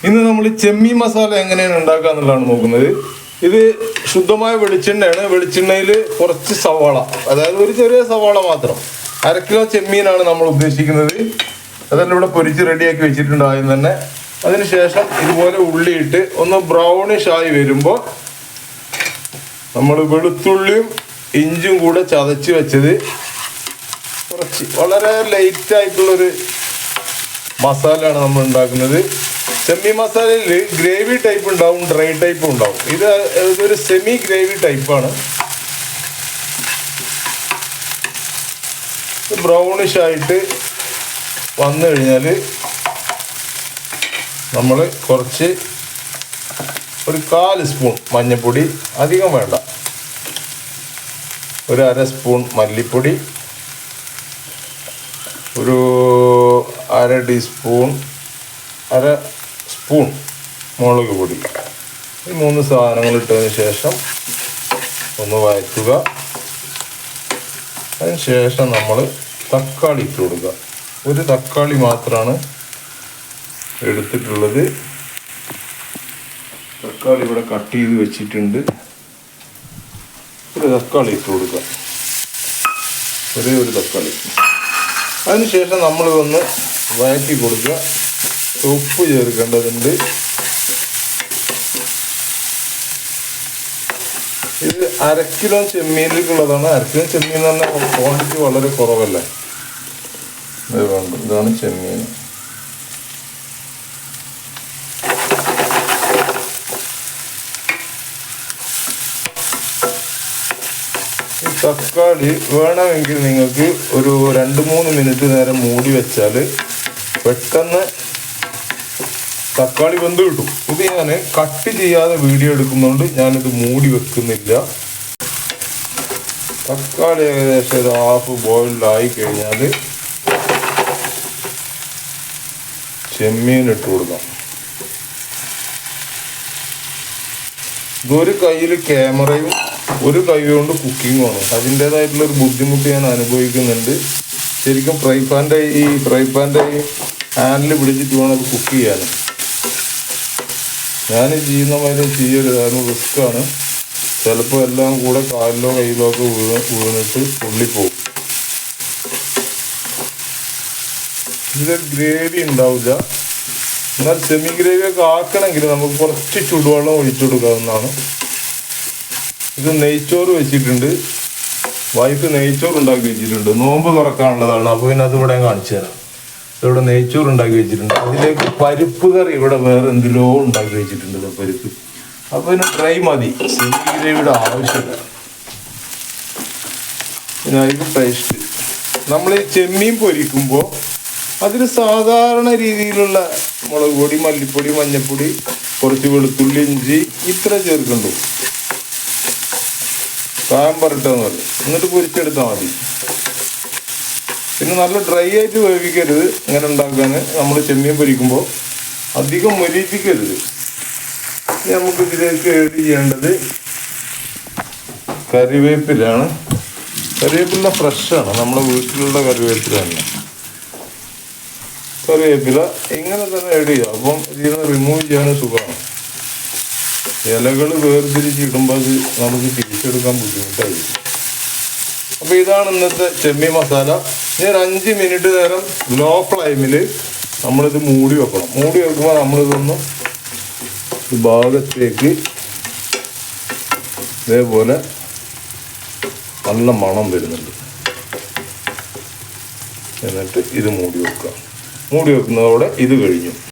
ഇന്ന് നമ്മൾ ചെമ്മീൻ മസാല എങ്ങനെയാണ് ഉണ്ടാക്കുക എന്നുള്ളതാണ് നോക്കുന്നത്. ഇത് ശുദ്ധമായ വെളിച്ചെണ്ണയാണ്. വെളിച്ചെണ്ണയിൽ കുറച്ച് സവാള, അതായത് ഒരു ചെറിയ സവാള മാത്രം, 1/2 കിലോ ചെമ്മീനാണ് നമ്മൾ ഉദ്ദേശിക്കുന്നത്. അതെല്ലാം ഇവിടെ പൊരിച്ച് റെഡിയാക്കി വെച്ചിട്ടുണ്ട് ആദ്യം തന്നെ. അതിനുശേഷം ഇതുപോലെ ഉള്ളിയിട്ട് ഒന്ന് ബ്രൗണിഷ് ആയി വരുമ്പോൾ നമ്മൾ വെളുത്തുള്ളിയും ഇഞ്ചും കൂടെ ചതച്ച് വെച്ചത് കുറച്ച് വളരെ ലൈറ്റ് ആയിട്ടുള്ളൊരു മസാലയാണ് നമ്മൾ ഉണ്ടാക്കുന്നത്. ചെമ്മീൻ മസാലയിൽ ഗ്രേവി ടൈപ്പ് ഉണ്ടാവും, ഡ്രൈ ടൈപ്പും ഉണ്ടാവും. ഇതൊരു സെമി ഗ്രേവി ടൈപ്പാണ്. ബ്രൗണിഷ് ആയിട്ട് വന്നു കഴിഞ്ഞാൽ നമ്മൾ കുറച്ച് ഒരു 1/4 സ്പൂൺ മഞ്ഞൾപ്പൊടി, അധികം വേണ്ട, ഒരു 1/2 സ്പൂൺ മല്ലിപ്പൊടി, ഒരു 1/2 ടീസ്പൂൺ 1/2 സ്പൂൺ മുളക് പൊടി. ഈ 3 സാധനങ്ങൾ ഇട്ടതിന് ശേഷം ഒന്ന് വഴറ്റുക. അതിന് ശേഷം നമ്മൾ തക്കാളി ഇട്ട് കൊടുക്കുക. ഒരു തക്കാളി മാത്രമാണ് എടുത്തിട്ടുള്ളത്. തക്കാളി ഇവിടെ കട്ട് ചെയ്ത് വെച്ചിട്ടുണ്ട്. ഒരു തക്കാളി ഇട്ട് കൊടുക്കുക, ഒരേ ഒരു തക്കാളി. അതിനുശേഷം നമ്മൾ ഒന്ന് വഴറ്റി കൊടുക്കുക. ഉപ്പ് ചേർക്കേണ്ടതുണ്ട്. ഇത് 1/2 കിലോ ചെമ്മീനിലേക്കുള്ളതാണ്. 1/2 കിലോ ചെമ്മീൻ എന്ന് പറഞ്ഞാൽ ക്വാണ്ടിറ്റി വളരെ കുറവല്ലേ. ഇത് വേണ്ട, ഇതാണ് ചെമ്മീൻ. തക്കാളി വേണമെങ്കിൽ നിങ്ങൾക്ക് ഒരു 2-3 മിനിറ്റ് നേരം മൂടി വെച്ചാൽ പെട്ടെന്ന് തക്കാളി വെന്ത് കിട്ടും. ഇത് ഞാൻ കട്ട് ചെയ്യാതെ വീഡിയോ എടുക്കുന്നതുകൊണ്ട് ഞാനിത് മൂടി വെക്കുന്നില്ല. തക്കാളി ഏകദേശം ഒരു ഹാഫ് ബോയിൽഡ് ആയി കഴിഞ്ഞാൽ ചെമ്മീൻ ഇട്ട് കൊടുക്കാം. ഇതൊരു കയ്യിൽ ക്യാമറയും ഒരു കൈ കൊണ്ട് കുക്കിങ്ങുമാണ്. അതിൻ്റേതായിട്ടുള്ളൊരു ബുദ്ധിമുട്ട് ഞാൻ അനുഭവിക്കുന്നുണ്ട്. ശരിക്കും ഫ്രൈ പാൻ്റെ ഈ ഹാൻഡിൽ പിടിച്ചിട്ട് വേണം അത് കുക്ക് ചെയ്യാൻ. ഞാൻ ചെയ്യുന്ന മാതിരി ചെയ്യരുത്, അതിന് റിസ്ക്കാണ്. ചിലപ്പോൾ എല്ലാം കൂടെ കാലിലോ കയ്യിലോ ഒക്കെ വീണിട്ട് ഉള്ളിപ്പോവും. ഇതിലൊരു ഗ്രേവി ഉണ്ടാവില്ല. എന്നാൽ സെമി ഗ്രേവി ഒക്കെ ആക്കണമെങ്കിൽ നമുക്ക് കുറച്ച് ചുടുവെള്ളം ഒഴിച്ചു കൊടുക്കാവുന്നതാണ്. ഇത് നെയ്ച്ചോറ് വെച്ചിട്ടുണ്ട്. വൈഫ് നെയ്ച്ചോറ് ഉണ്ടാക്കി വെച്ചിട്ടുണ്ട്. നോമ്പ് തുറക്കാനുള്ളതാണ്. അപ്പോൾ പിന്നെ അത് ഇവിടെ കാണിച്ചു തരാം. ഇവിടെ നെയ്ച്ചോറ് ഉണ്ടാക്കി വെച്ചിട്ടുണ്ട്. അതിലേക്ക് പരിപ്പ് കറി ഇവിടെ വേറെ എന്തിലോ ഉണ്ടാക്കി വെച്ചിട്ടുണ്ട് പരിപ്പ്. അപ്പോൾ ഇതിന് ഡ്രൈ മതി, സെമി ഗ്രേവിയുടെ ആവശ്യമില്ല. പിന്നെ അതിന് ടേസ്റ്റ്, നമ്മൾ ഈ ചെമ്മീൻ പൊരിക്കുമ്പോൾ അതിന് സാധാരണ രീതിയിലുള്ള മുളക് പൊടി, മല്ലിപ്പൊടി, മഞ്ഞൾപ്പൊടി, കുറച്ച് വെളുത്തുള്ളി, ഇഞ്ചി ഇത്ര ചേർക്കണ്ടു. കായം പറട്ടെന്ന് പറയും. എന്നിട്ട് പൊരിച്ചെടുത്താൽ മതി. പിന്നെ നല്ല ഡ്രൈ ആയിട്ട് വേവിക്കരുത്. ഇങ്ങനെ ഉണ്ടാക്കാൻ നമ്മൾ ചെമ്മീൻ പൊരിക്കുമ്പോൾ അധികം മൊരിപ്പിക്കരുത്. നമുക്ക് ഇതിലേക്ക് ആഡ് ചെയ്യേണ്ടത് കറിവേപ്പിലാണ്. കറിവേപ്പില ഫ്രഷാണ്, നമ്മുടെ വീട്ടിലുള്ള കറിവേപ്പില തന്നെ. കറിവേപ്പില ഇങ്ങനെ തന്നെ ആഡ് ചെയ്യുക. അപ്പം ഇതിൽ നിന്ന് റിമൂവ് ചെയ്യാൻ സുഖമാണ്. ഇലകൾ വേർതിരിച്ചിടുമ്പോൾ അത് നമുക്ക് തിരിച്ചെടുക്കാൻ ബുദ്ധിമുട്ടായിരിക്കും. അപ്പോൾ ഇതാണ് ഇന്നത്തെ ചെമ്മീൻ മസാല. ഇനി ഒരു 5 മിനിറ്റ് നേരം ലോ ഫ്ലെയിമിൽ നമ്മളിത് മൂടി വെക്കണം. മൂടി വെക്കുമ്പോൾ നമ്മളിതൊന്ന് ഭാഗത്തേക്ക് ഇതേപോലെ നല്ല മണം വരുന്നുണ്ട്. എന്നിട്ട് ഇത് മൂടി വെക്കുക. മൂടി വെക്കുന്നതോടെ ഇത് കഴിഞ്ഞു.